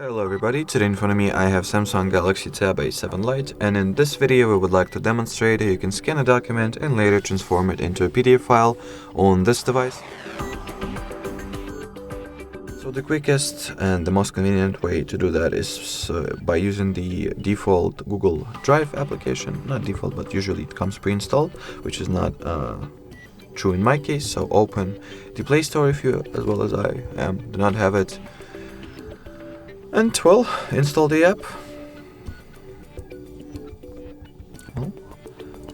Hello everybody, today in front of me I have Samsung Galaxy Tab A7 Lite, and in this video I would like to demonstrate how you can scan a document and later transform it into a PDF file on this device. So the quickest and the most convenient way to do that is by using the default Google Drive application. Not default, but usually it comes pre-installed, which is not true in my case. So open the Play Store if you, as well as I do not have it. And well, install the app. Well,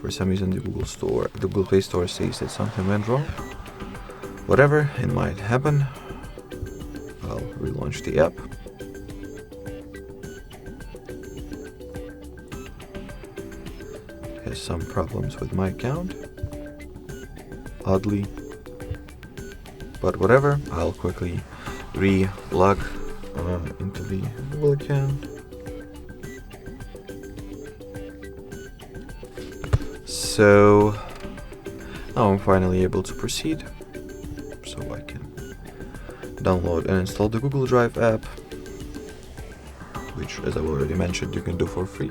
for some reason the Google Play Store says that something went wrong. Whatever, it might happen. I'll relaunch the app. Has some problems with my account, oddly. But whatever, I'll quickly re-log into the Google account. So now I'm finally able to proceed, so I can download and install the Google Drive app, which, as I've already mentioned, you can do for free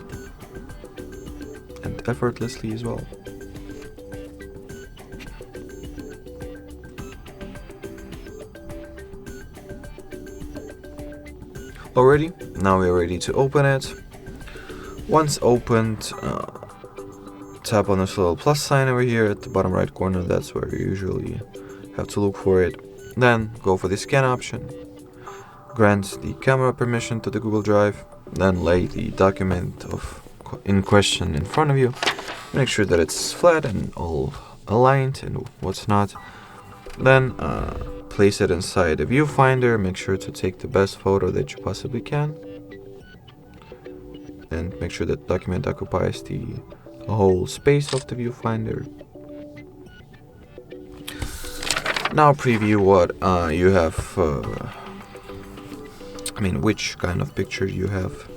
and effortlessly as well. Alrighty, now we're ready to open it. Once opened, tap on this little plus sign over here at the bottom right corner. That's where you usually have to look for it. Then go for the scan option, grant the camera permission to the Google Drive, then lay the document in question in front of you. Make sure that it's flat and all aligned and what's not. Then place it inside the viewfinder. Make sure to take the best photo that you possibly can, and make sure that the document occupies the whole space of the viewfinder. Now preview what you have, which kind of picture you have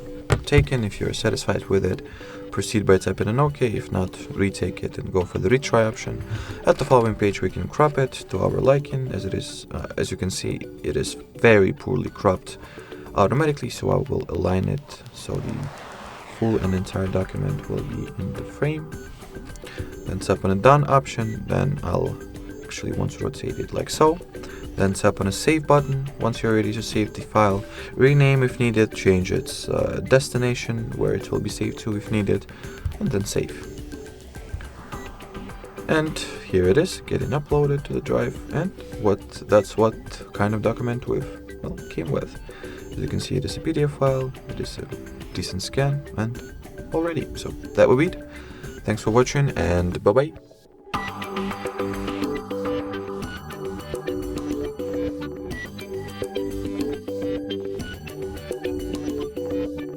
taken. If you're satisfied with it, proceed by typing an OK. If not, retake it and go for the retry option. At the following page we can crop it to our liking, as it is, as you can see, it is very poorly cropped automatically, so I will align it so the full and entire document will be in the frame. Then tap on the done option, then I'll actually want to rotate it like so. Then tap on a save button once you're ready to save the file. Rename if needed, change its destination where it will be saved to if needed, and then save. And here it is, getting uploaded to the drive, and that's what kind of document came with. As you can see, it is a PDF file, it is a decent scan, and already. So that will be it. Thanks for watching, and bye bye.